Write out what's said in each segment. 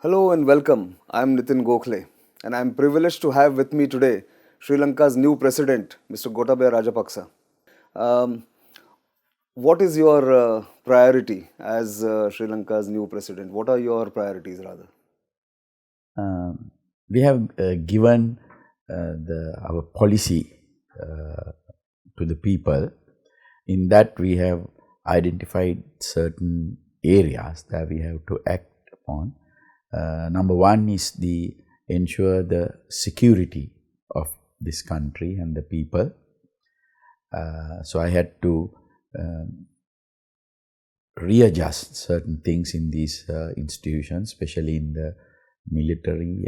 Hello and welcome. I'm Nitin Gokhale, and I'm privileged to have with me today Sri Lanka's new president, Mr. Gotabaya Rajapaksa. Um, what is your priority as Sri Lanka's new president? What are your priorities, rather? We have given our policy to the people. In that, we have identified certain areas that we have to act upon. Number one is the ensure the security of this country and the people. So I had to readjust certain things in these institutions, especially in the military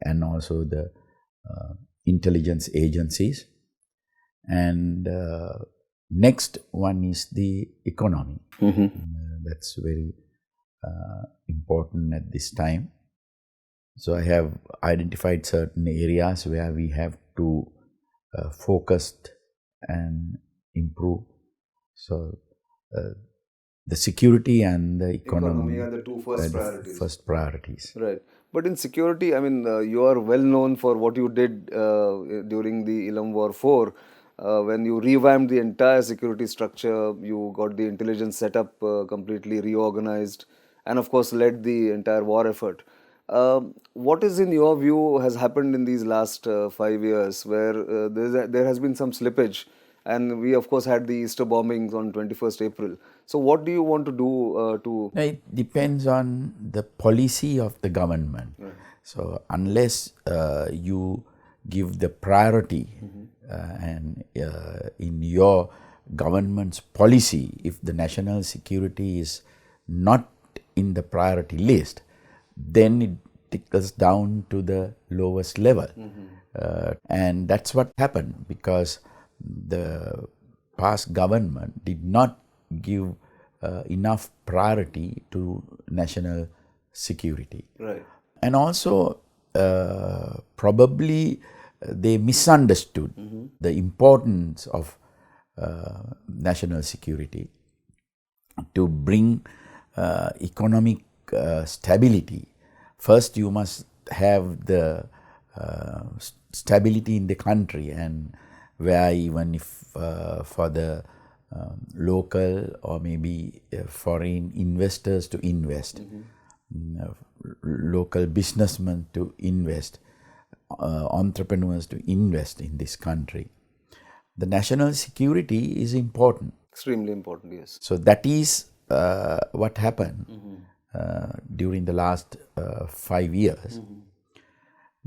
and also the intelligence agencies. And next one is the economy. That's very important at this time. So I have identified certain areas where we have to focus and improve. So the security and the economy are the two first priorities. Right. But in security, I mean, you are well known for what you did during the Ilam War 4. When you revamped the entire security structure, you got the intelligence setup completely reorganized, and of course led the entire war effort. What is, in your view, has happened in these last 5 years where there has been some slippage, and we of course had the Easter bombings on 21st April. So what do you want to do to... It depends on the policy of the government. Right. So unless you give the priority and in your government's policy, if the national security is not in the priority list, then it trickles down to the lowest level. And that's what happened because the past government did not give enough priority to national security. Right. And also probably they misunderstood the importance of national security to bring economic stability. First, you must have the stability in the country, and where even if for the local or maybe foreign investors to invest, local businessmen to invest, entrepreneurs to invest in this country. The national security is important. Extremely important, yes. So that is what happened during the last 5 years.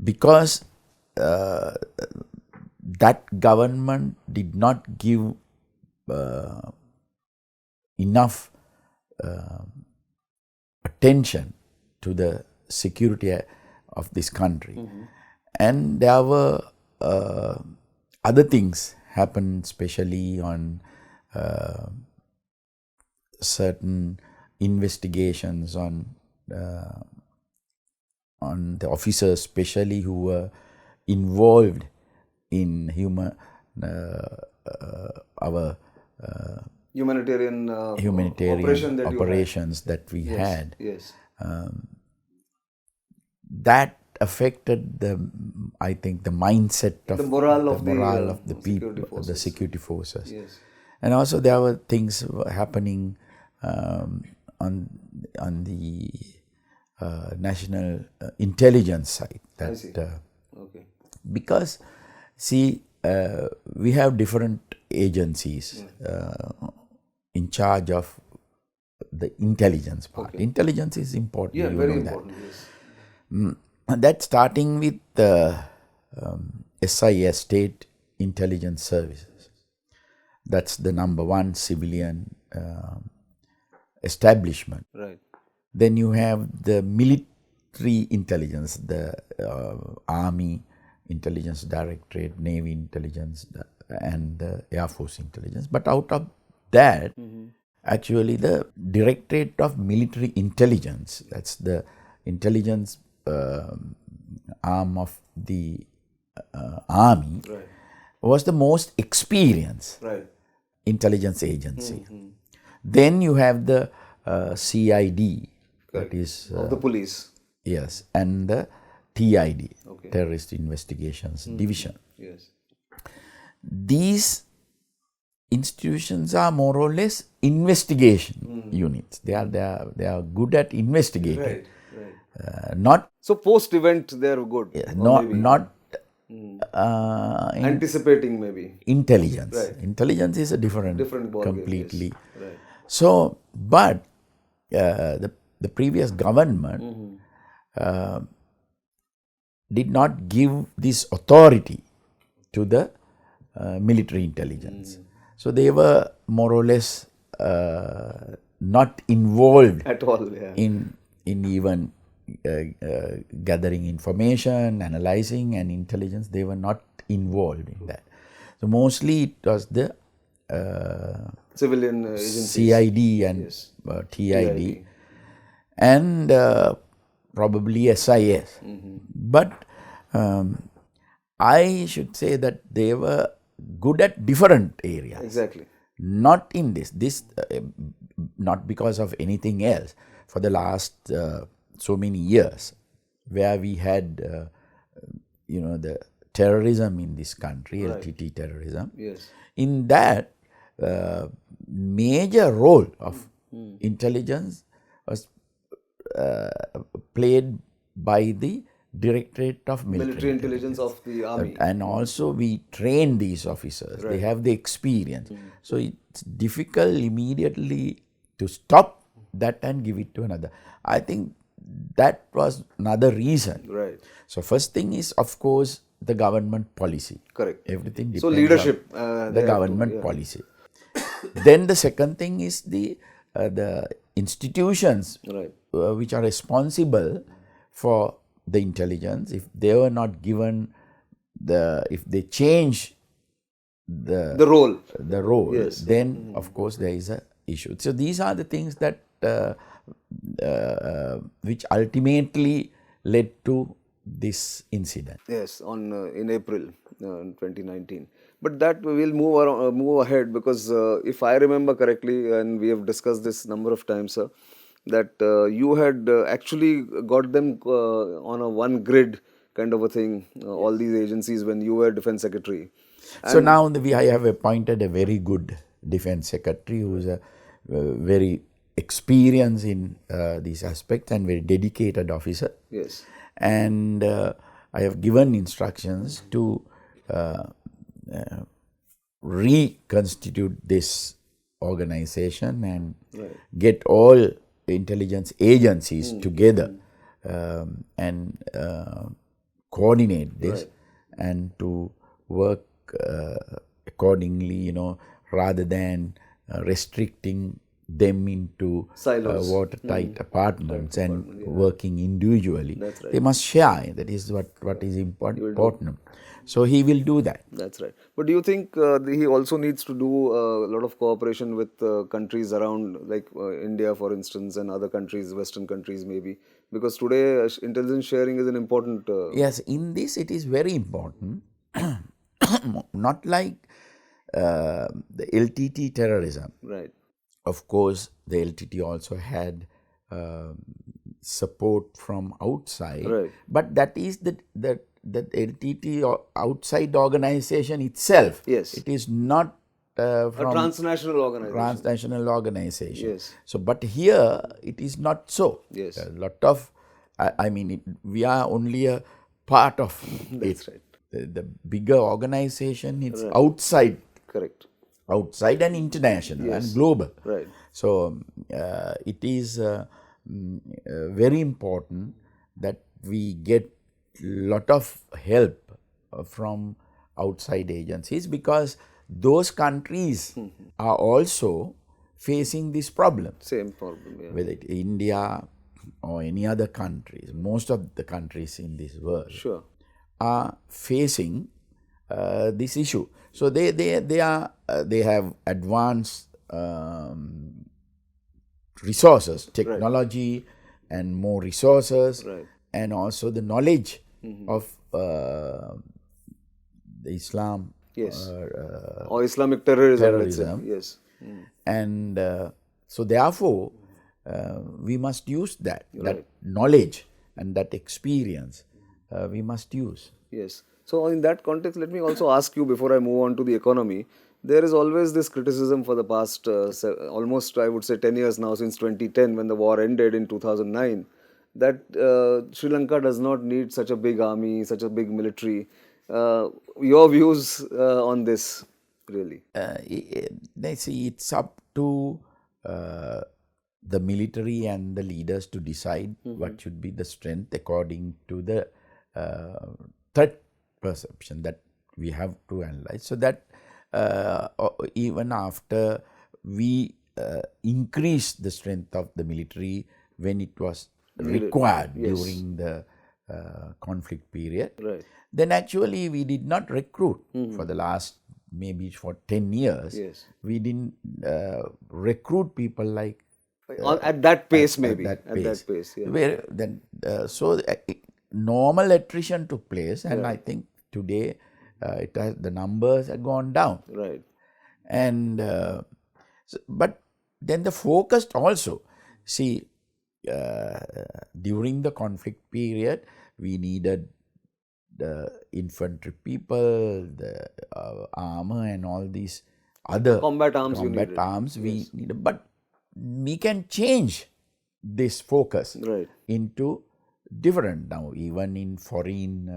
Because that government did not give enough attention to the security of this country. And there were other things happened, especially on certain investigations on the officers, especially who were involved in our humanitarian operations that we had. Yes. That affected I think the mindset of the morale of the people, the security forces. Yes. And also there were things happening on the national intelligence side. I see. Okay. Because see, we have different agencies in charge of the intelligence part. Okay. Intelligence is important. Yeah, very important. Yes. That's starting with the SIS, State Intelligence Services. That's the number one civilian establishment. Right. Then you have the military intelligence, the Army Intelligence Directorate, Navy Intelligence, and the Air Force Intelligence. But out of that, actually the Directorate of Military Intelligence, that's the intelligence arm of the Army, right, was the most experienced right, intelligence agency. Then you have the CID, that is of the police. Yes, and the TID, Okay. Terrorist Investigations Division. Yes. These institutions are more or less investigation units. They are good at investigating. Right. Right. Not So post-event, they're good. Or not maybe not anticipating maybe. intelligence. Right. Intelligence is a different Different ball completely. Game, yes. Right. So, but the previous government did not give this authority to the military intelligence. So they were more or less not involved At all, yeah. in even gathering information, analyzing, and intelligence. They were not involved in that. So mostly it was the Civilian agencies. CID and Yes. TID and probably SIS. But I should say that they were good at different areas. Exactly. Not in this not because of anything else. For the last so many years, where we had, the terrorism in this country, LTTE terrorism. Yes. In that, major role of intelligence was played by the Directorate of Military intelligence of the army. And also we train these officers. They have the experience. So it's difficult immediately to stop that and give it to another. I think that was another reason. Right. So first thing is, of course, the government policy. Correct. Everything depends So leadership. on the government policy. Then the second thing is the institutions Right. which are responsible for the intelligence. If they were not given if they change the role, yes. then of course there is a issue. So these are the things that which ultimately led to this incident. Yes, in April 2019. But that we'll move ahead, because if I remember correctly, and we have discussed this number of times, sir, that you had actually got them on a one grid kind of a thing, all these agencies, when you were Defense Secretary. So now I have appointed a very good Defense Secretary who is a very experienced in these aspects and very dedicated officer. Yes. And I have given instructions to reconstitute this organization and get all intelligence agencies together and coordinate this and to work accordingly, rather than restricting them into watertight apartments and working individually. That's right. They must share. That is what is important. So he will do that. That's right. But do you think he also needs to do a lot of cooperation with countries around, like India, for instance, and other countries, Western countries maybe? Because today intelligence sharing is an important... Yes, in this it is very important. Not like the LTTE terrorism. Right. Of course, the LTTE also had support from outside. Right. But that is the LTTE outside organization itself. Yes. It is not from a transnational organization. Yes. So, but here it is not so. Yes. A lot of, we are only a part of That's it. right. The bigger organization, it's outside. Correct. Outside and international and global. Right. So, it is very important that we get lot of help from outside agencies, because those countries are also facing this problem. Same problem, yeah. Whether it India or any other countries, most of the countries in this world are facing this issue. So they have advanced resources, technology, and more resources, and also the knowledge of the Islam. Yes. Or Islamic terrorism. Let's say. Yes. And so therefore, we must use that knowledge and that experience we must use. Yes. So in that context, let me also ask you before I move on to the economy. There is always this criticism for the past almost, I would say, 10 years now, since 2010, when the war ended in 2009, that Sri Lanka does not need such a big army, such a big military. Your views on this, really? They see it's up to the military and the leaders to decide what should be the strength according to the threat perception that we have to analyze. So that even after we increase the strength of the military when it was required during the conflict period, then actually we did not recruit for the last maybe for 10 years. We didn't recruit people like at that pace, maybe at that pace. Where then so normal attrition took place, and I think today the numbers have gone down. Right. And but then the focus also, see, during the conflict period, we needed the infantry people, the armor, and all these other combat arms. We needed, but we can change this focus into different now. Even in foreign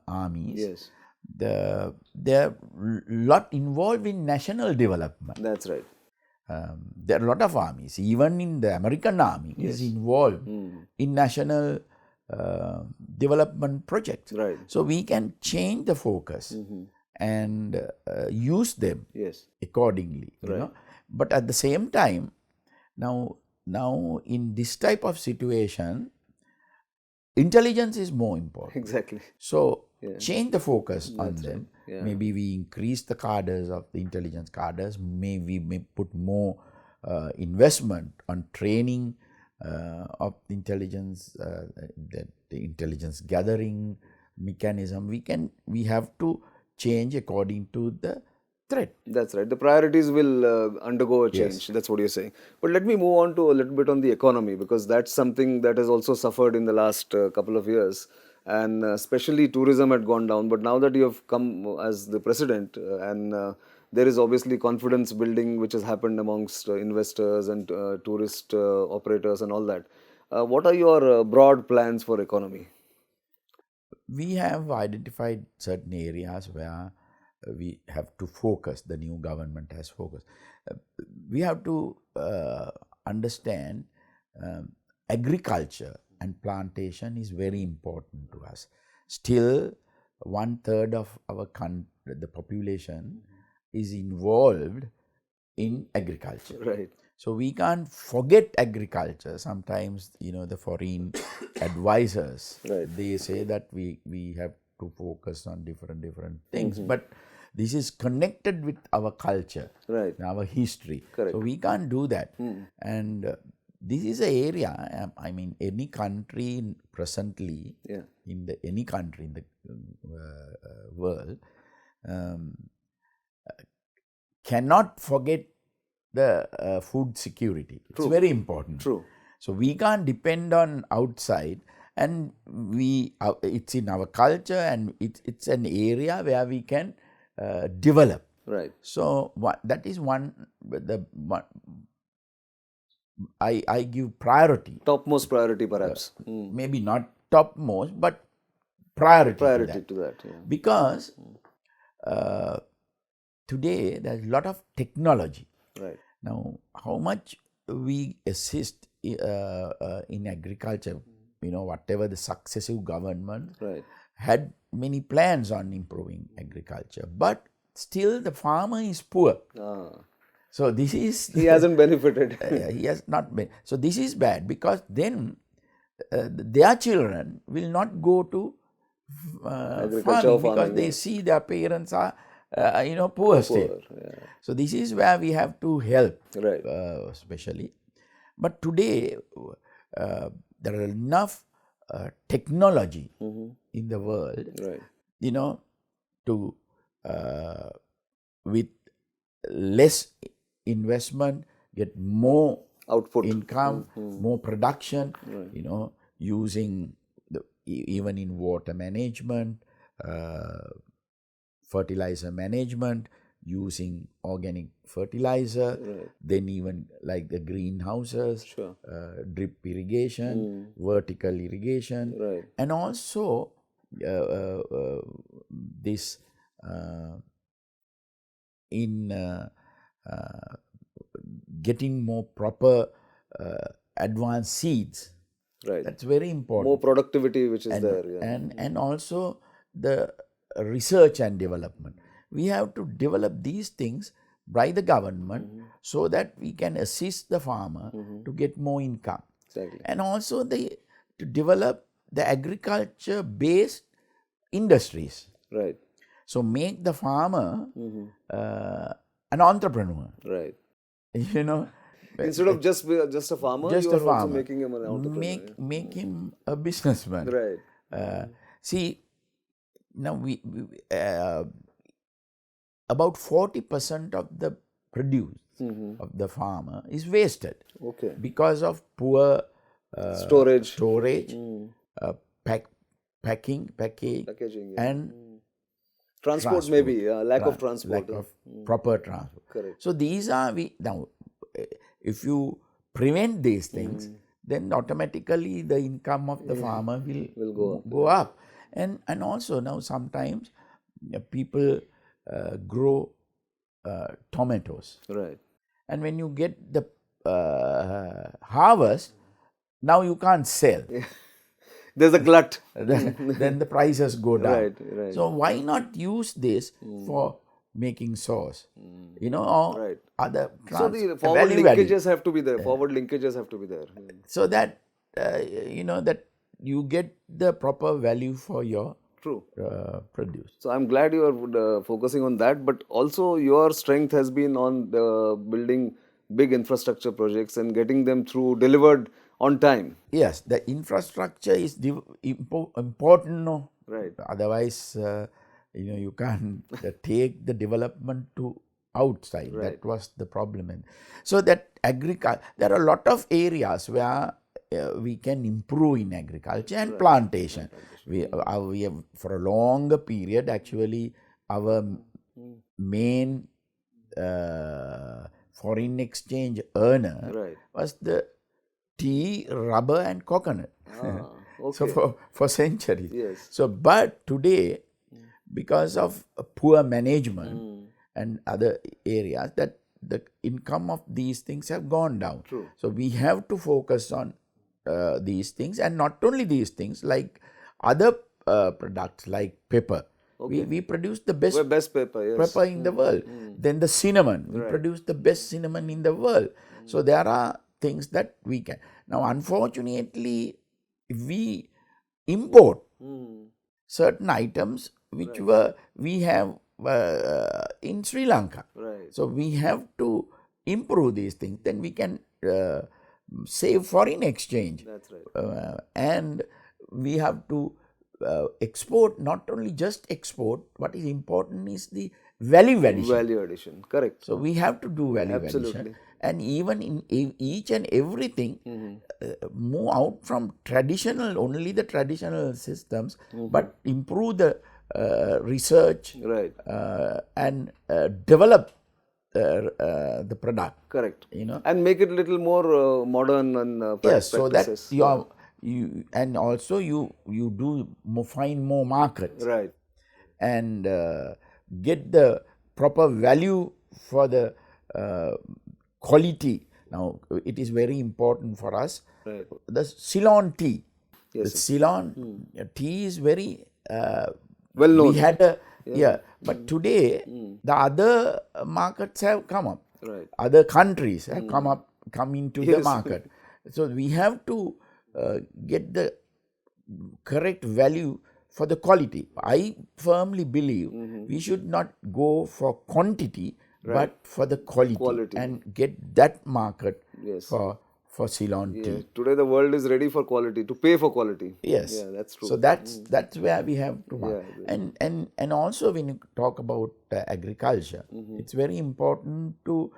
armies, there are lot involved in national development. That's right. There are a lot of armies, even in the American army, is involved in national development projects. Right. So we can change the focus and use them accordingly. You know? But at the same time, now in this type of situation, intelligence is more important. Exactly. So change the focus on them. Maybe we increase the cadres of the intelligence cadres. Maybe we may put more investment on training of intelligence, the intelligence gathering mechanism. We have to change according to the threat. That's right. The priorities will undergo a change. That's what you're saying. But let me move on to a little bit on the economy, because that's something that has also suffered in the last couple of years. And especially tourism had gone down. But now that you have come as the president, and there is obviously confidence building which has happened amongst investors and tourist operators and all that. What are your broad plans for economy? We have identified certain areas where we have to focus, the new government has focused. We have to understand agriculture and plantation is very important to us. Still, 1/3 of our the population is involved in agriculture. Right. So we can't forget agriculture. Sometimes, the foreign advisors, they say that we have to focus on different things. But this is connected with our culture, our history. Correct. So we can't do that. And this is an area, I mean, any country presently, any country in the world, cannot forget the food security. It's very important. True. So we can't depend on outside, and it's in our culture, and it's an area where we can develop. Right. So that is I give priority. Topmost priority, perhaps. Maybe not topmost, but priority to that. Because today there's a lot of technology. Right. Now, how much we assist in agriculture, whatever the successive government had many plans on improving agriculture, but still the farmer is poor. So this is... He hasn't benefited. He has not been. So this is bad, because then their children will not go to farming because they see their parents are poor still. So this is where we have to help, especially. But today there are enough technology in the world, to with less investment get more output, income, more production, using even in water management, fertilizer management, using organic fertilizer, then even like the greenhouses, drip irrigation, vertical irrigation, and also this in getting more proper advanced seeds. That's very important. More productivity which is there. And also the research and development. We have to develop these things by the government so that we can assist the farmer to get more income. And also to develop the agriculture-based industries. So make the farmer an entrepreneur. You know, instead of just a farmer, you are also making him an entrepreneur. Make him a businessman. See, now we about 40% of the produce of the farmer is wasted because of poor storage, packaging, and transport, maybe lack of transport, lack of proper transport. So these are now. If you prevent these things, then automatically the income of the farmer will go up. And also now sometimes people grow tomatoes. And when you get the harvest, now you can't sell. There's a glut. Then the prices go down. So why not use this for making sauce? You know, or other so the forward linkages have to be there. Forward linkages have to be there. So that you know that you get the proper value for your produce. So I'm glad you are focusing on that, but also your strength has been on building big infrastructure projects and getting them delivered on time. Yes, the infrastructure is important, no? Otherwise, you can't take the development to outside. That was the problem. And so that agriculture, there are a lot of areas where we can improve in agriculture and plantation. We have for a longer period, actually, our main foreign exchange earner was the tea, rubber and coconut. So for centuries. So but today, because of poor management and other areas, that the income of these things have gone down. So we have to focus on these things, and not only these things, like other products like pepper. We produce the best pepper in the world. Then the cinnamon, we produce the best cinnamon in the world. So there are things that we can. Now, unfortunately, we import certain items which we have in Sri Lanka. So we have to improve these things. Then we can save foreign exchange. And we have to export, not only just export, what is important is the value addition. Value addition, correct. So we have to do value addition. And even in each and everything, move out from only the traditional systems, but improve the research and develop the product. Correct. And make it a little more modern and so that you and also you find more markets. And get the proper value for the quality. Now, it is very important for us. The Ceylon tea. The Ceylon tea is very well known. We had but today the other markets have come up. Other countries have come into the market. So we have to get the correct value for the quality. I firmly believe we should not go for quantity, but for the quality and get that market for Ceylon tea. Today the world is ready for quality, to pay for quality. Yes. Yeah, that's true. So that's where we have to work. And also when you talk about agriculture, it's very important to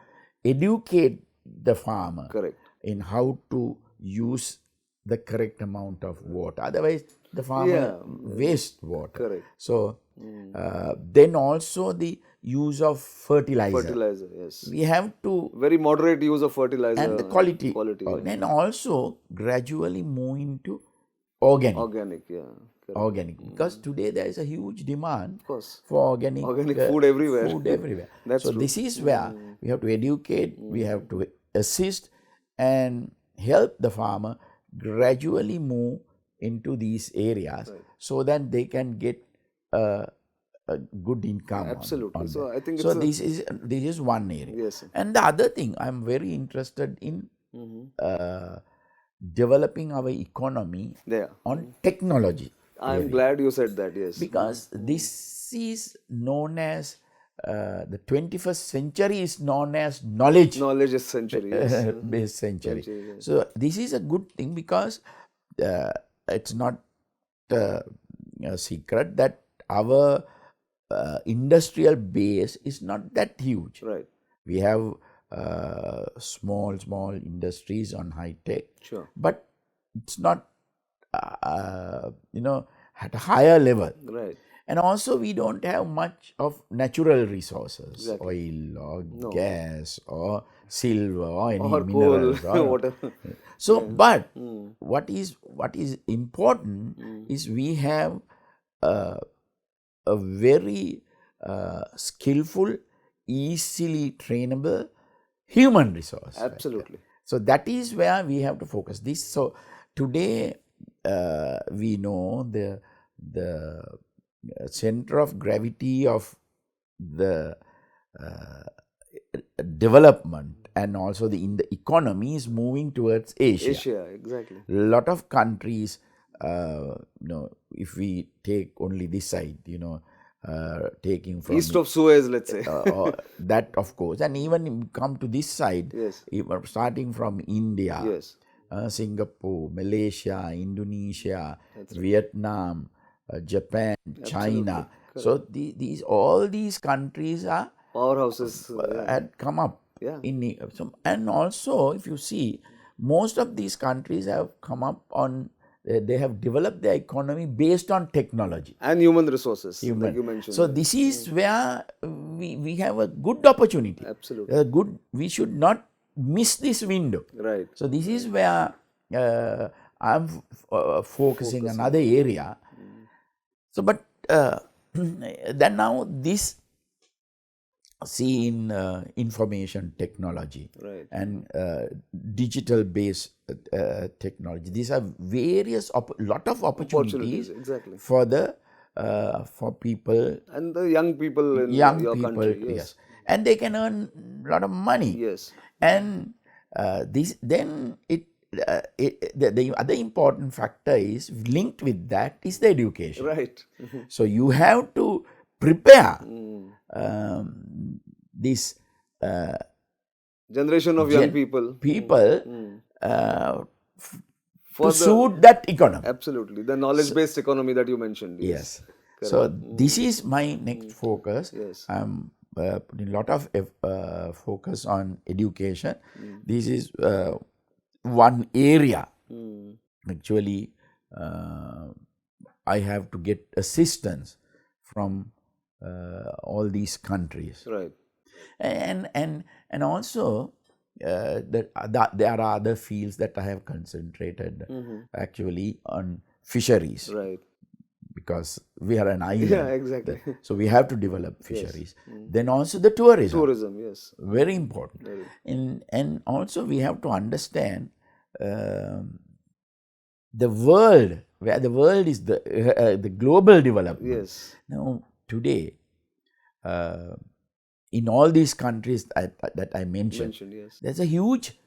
educate the farmer in how to use the correct amount of water. Otherwise, the farmer Yeah. waste water. Correct. So then also the use of fertilizer. Fertilizer, yes. We have to, Very moderate use of fertilizer. and the quality. And also gradually move into organic. Organic, yeah. Correct. Organic, because today there is a huge demand Of course. for organic Food everywhere. Food everywhere. That's so true. This is where we have to educate, we have to assist and help the farmer gradually move into these areas, so that they can get a good income. Absolutely. On So that. I think So this is one area. Yes. And the other thing, I'm very interested in developing our economy on technology. I'm glad you said that, yes. Because this is known as, the 21st century is known as knowledge Knowledge century, yes. based century. So this is a good thing, because it's not a secret that our industrial base is not that huge. Right. We have small industries on high tech, Sure. but it's not at a higher level. Right. And also we don't have much of natural resources, Exactly. oil or gas or silver or any Or minerals coal, or whatever. so. But what is important is we have a very skillful, easily trainable human resource. Absolutely. So that is where we have to focus this. So today we know the center of gravity of the development and also in the economy is moving towards Asia. Asia, exactly. A lot of countries, if we take only this side, taking from east of Suez, let's say. that, of course, and even come to this side, yes. even starting from India, yes. Singapore, Malaysia, Indonesia, Vietnam, Japan, China. So all these countries are powerhouses had come up. Yeah. And also, if you see, most of these countries have come up on. They have developed their economy based on technology and human resources, like you mentioned. So this is where we have a good opportunity. Absolutely. We should not miss this window. Right. So this is where I'm focusing another area. So, but then now this, see, in information technology and digital based technology, these are various lot of opportunities exactly. for the for people and the young people in your country. Yes. And they can earn a lot of money. Yes. And the other important factor is linked with that is the education. Right. So you have to prepare this generation of young people to suit that economy. Absolutely. The knowledge-based economy that you mentioned. Yes. So this is my next focus. Yes. I'm putting a lot of focus on education. This is one area. Actually, I have to get assistance from all these countries. Right. And also there are other fields that I have concentrated actually on fisheries. Right. Because we are an island. Yeah, exactly. So we have to develop fisheries. Then also the tourism. Tourism, yes. Very important. And also we have to understand the world, where the world is the global development. Yes. Now today, in all these countries that I mentioned, Yes. there's a huge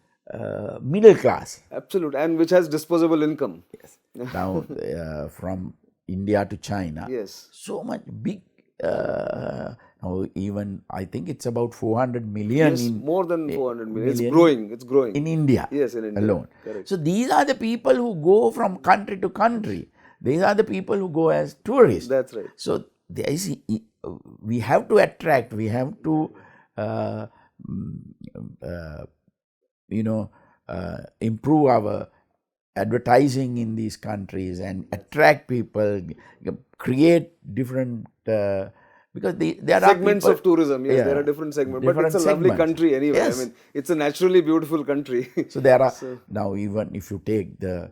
middle class. Absolutely. And which has disposable income. Yes. Now from India to China, yes, so much big. Now even I think it's about 400 million. Yes, more than 400 million. It's growing. It's growing in India. Yes, in India alone. Correct. So these are the people who go from country to country. These are the people who go as tourists. That's right. So there is, we have to attract. We have to improve our advertising in these countries and attract people, create different because there are segments people, of tourism. Yes, yeah, there are different segments, but different it's a lovely segments. country anyway. Yes. I mean, it's a naturally beautiful country. So there are now, even if you take the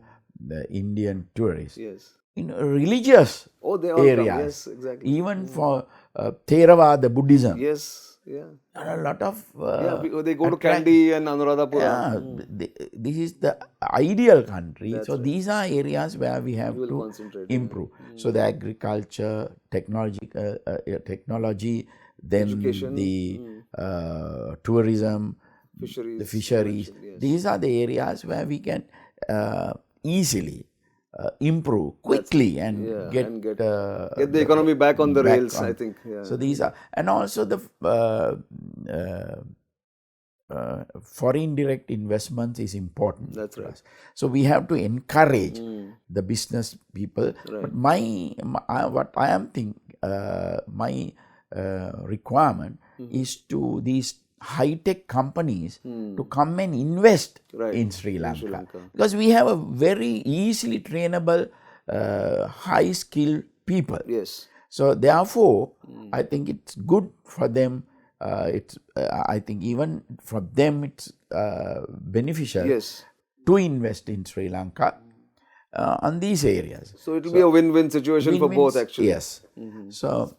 Indian tourists Yes. in religious They all areas, come. Yes, exactly. even for Theravada Buddhism, Yes, yeah. there are a lot of They go to Kandy and Anuradhapura. Yeah, this is the ideal country. So these are areas where we have to concentrate, improve. So the agriculture, technology, then Education, the tourism, fisheries. the fisheries. Yes. These are the areas where we can easily improve quickly and get Get the economy back on the rails, I think. Yeah. So these are, and also the foreign direct investments is important. That's right. Us. So we have to encourage the business people. But what I am my requirement is to these high-tech companies to come and invest in Sri Lanka. Because we have a very easily trainable, high-skilled people. Yes. So therefore, I think it's good for them. I think even for them it's beneficial to invest in Sri Lanka on these areas. So it will be a win-win situation for both, actually. Yes. So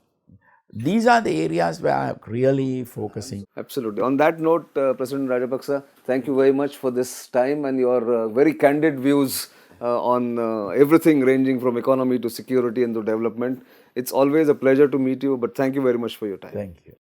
these are the areas where I'm really focusing. Absolutely. On that note, President Rajapaksa, thank you very much for this time and your very candid views on everything ranging from economy to security and to development. It's always a pleasure to meet you, but thank you very much for your time. Thank you.